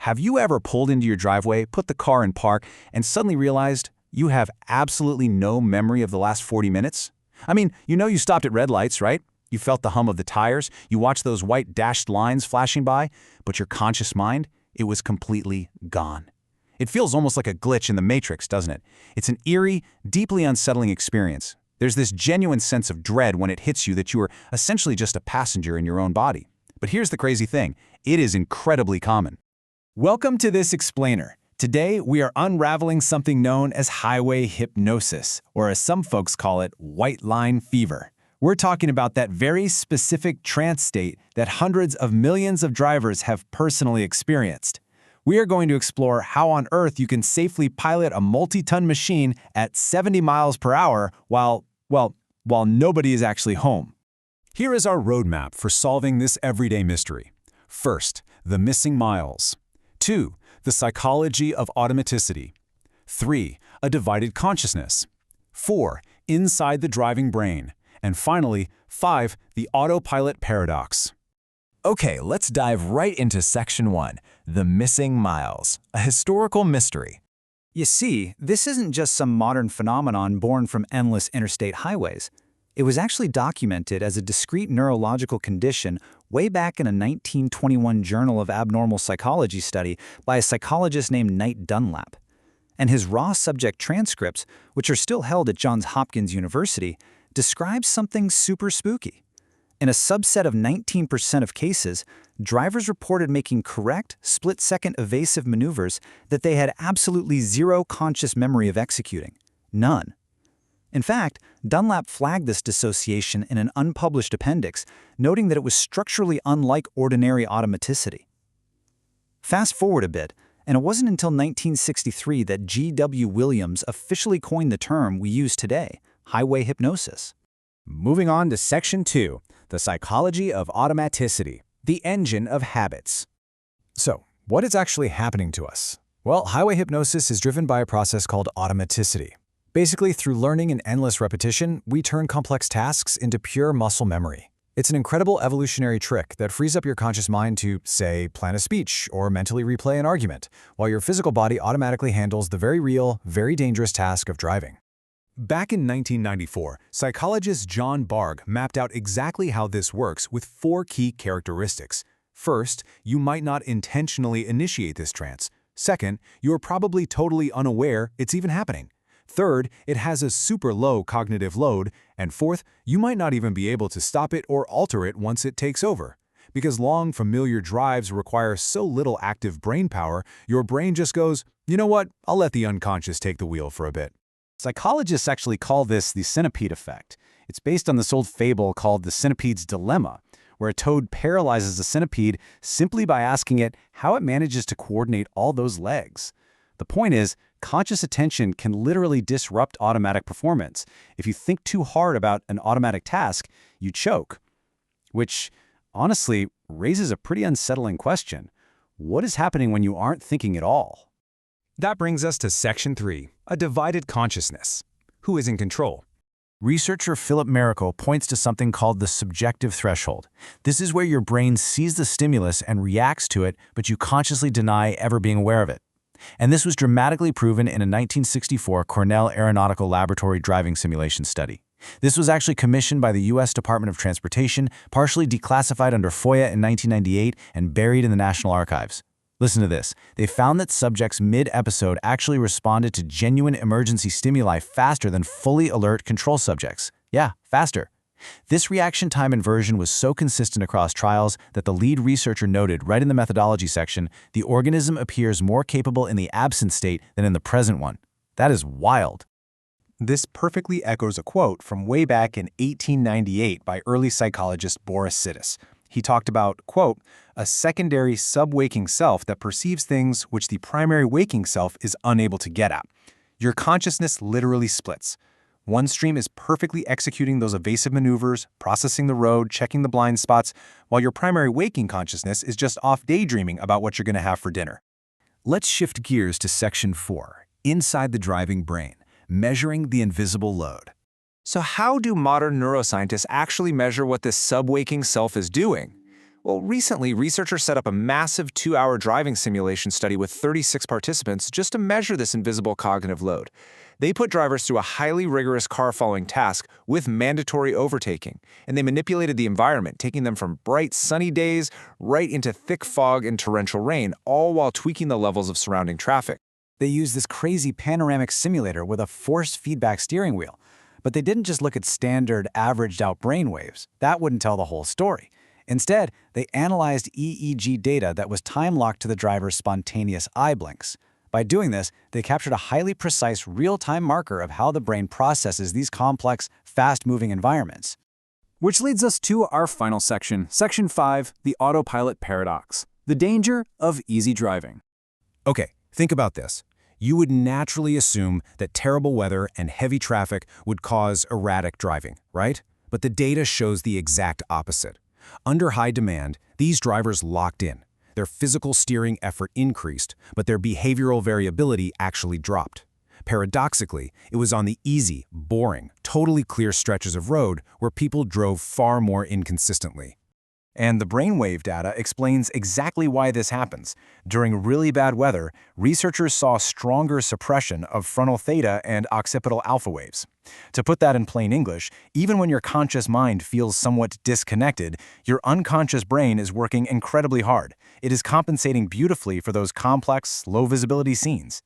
Have you ever pulled into your driveway, put the car in park, and suddenly realized you have absolutely no memory of the last 40 minutes? I mean, you stopped at red lights, right? You felt the hum of the tires, you watched those white dashed lines flashing by, but your conscious mind, it was completely gone. It feels almost like a glitch in the Matrix, doesn't it? It's an eerie, deeply unsettling experience. There's this genuine sense of dread when it hits you that you are essentially just a passenger in your own body. But here's the crazy thing, it is incredibly common. Welcome to this explainer. Today, we are unraveling something known as highway hypnosis, or as some folks call it, white line fever. We're talking about that very specific trance state that hundreds of millions of drivers have personally experienced. We are going to explore how on earth you can safely pilot a multi-ton machine at 70 miles per hour while nobody is actually home. Here is our roadmap for solving this everyday mystery. First, the missing miles. 2. The psychology of automaticity. 3. A divided consciousness. 4. Inside the driving brain. And finally, 5. The autopilot paradox. Okay, let's dive right into Section 1, the missing miles, a historical mystery. You see, this isn't just some modern phenomenon born from endless interstate highways. It was actually documented as a discrete neurological condition way back in a 1921 Journal of Abnormal Psychology study by a psychologist named Knight Dunlap. And his raw subject transcripts, which are still held at Johns Hopkins University, describe something super spooky. In a subset of 19% of cases, drivers reported making correct, split-second evasive maneuvers that they had absolutely zero conscious memory of executing. None. In fact, Dunlap flagged this dissociation in an unpublished appendix, noting that it was structurally unlike ordinary automaticity. Fast forward a bit, and it wasn't until 1963 that G.W. Williams officially coined the term we use today, highway hypnosis. Moving on to Section 2, the psychology of automaticity, the engine of habits. So, what is actually happening to us? Well, highway hypnosis is driven by a process called automaticity. Basically, through learning and endless repetition, we turn complex tasks into pure muscle memory. It's an incredible evolutionary trick that frees up your conscious mind to, say, plan a speech or mentally replay an argument, while your physical body automatically handles the very real, very dangerous task of driving. Back in 1994, psychologist John Bargh mapped out exactly how this works with 4 key characteristics. First, you might not intentionally initiate this trance. Second, you're probably totally unaware it's even happening. Third, it has a super low cognitive load. And fourth, you might not even be able to stop it or alter it once it takes over. Because long, familiar drives require so little active brain power, your brain just goes, you know what, I'll let the unconscious take the wheel for a bit. Psychologists actually call this the centipede effect. It's based on this old fable called the centipede's dilemma, where a toad paralyzes a centipede simply by asking it how it manages to coordinate all those legs. The point is, conscious attention can literally disrupt automatic performance. If you think too hard about an automatic task, you choke. Which, honestly, raises a pretty unsettling question. What is happening when you aren't thinking at all? That brings us to Section 3, a divided consciousness. Who is in control? Researcher Philip Miracle points to something called the subjective threshold. This is where your brain sees the stimulus and reacts to it, but you consciously deny ever being aware of it. And this was dramatically proven in a 1964 Cornell Aeronautical Laboratory driving simulation study. This was actually commissioned by the U.S. Department of Transportation, partially declassified under FOIA in 1998, and buried in the National Archives. Listen to this. They found that subjects mid-episode actually responded to genuine emergency stimuli faster than fully alert control subjects. Yeah, faster. This reaction time inversion was so consistent across trials that the lead researcher noted right in the methodology section, the organism appears more capable in the absent state than in the present one. That is wild. This perfectly echoes a quote from way back in 1898 by early psychologist Boris Sidis. He talked about, quote, a secondary sub-waking self that perceives things which the primary waking self is unable to get at. Your consciousness literally splits. One stream is perfectly executing those evasive maneuvers, processing the road, checking the blind spots, while your primary waking consciousness is just off daydreaming about what you're going to have for dinner. Let's shift gears to Section 4, inside the driving brain, measuring the invisible load. So how do modern neuroscientists actually measure what this sub-waking self is doing? Well, recently, researchers set up a massive 2-hour driving simulation study with 36 participants just to measure this invisible cognitive load. They put drivers through a highly rigorous car-following task with mandatory overtaking, and they manipulated the environment, taking them from bright, sunny days right into thick fog and torrential rain, all while tweaking the levels of surrounding traffic. They used this crazy panoramic simulator with a force feedback steering wheel. But they didn't just look at standard, averaged-out brainwaves. That wouldn't tell the whole story. Instead, they analyzed EEG data that was time-locked to the driver's spontaneous eye blinks. By doing this, they captured a highly precise real-time marker of how the brain processes these complex, fast-moving environments. Which leads us to our final section, Section 5, the autopilot paradox, the danger of easy driving. Okay, think about this. You would naturally assume that terrible weather and heavy traffic would cause erratic driving, right? But the data shows the exact opposite. Under high demand, these drivers locked in. Their physical steering effort increased, but their behavioral variability actually dropped. Paradoxically, it was on the easy, boring, totally clear stretches of road where people drove far more inconsistently. And the brainwave data explains exactly why this happens. During really bad weather, researchers saw stronger suppression of frontal theta and occipital alpha waves. To put that in plain English, even when your conscious mind feels somewhat disconnected, your unconscious brain is working incredibly hard. It is compensating beautifully for those complex, low-visibility scenes.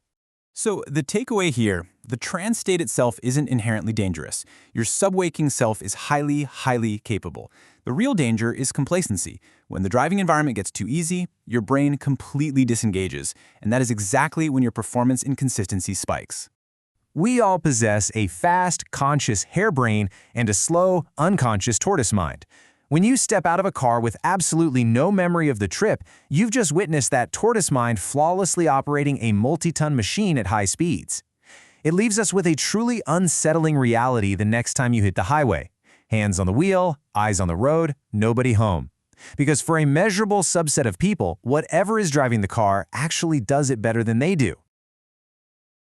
So the takeaway here, the trance state itself isn't inherently dangerous. Your subwaking self is highly, highly capable. The real danger is complacency. When the driving environment gets too easy, your brain completely disengages, and that is exactly when your performance inconsistency spikes. We all possess a fast, conscious harebrain and a slow, unconscious tortoise mind. When you step out of a car with absolutely no memory of the trip, you've just witnessed that tortoise mind flawlessly operating a multi-ton machine at high speeds. It leaves us with a truly unsettling reality the next time you hit the highway. Hands on the wheel, eyes on the road, nobody home. Because for a measurable subset of people, whatever is driving the car actually does it better than they do.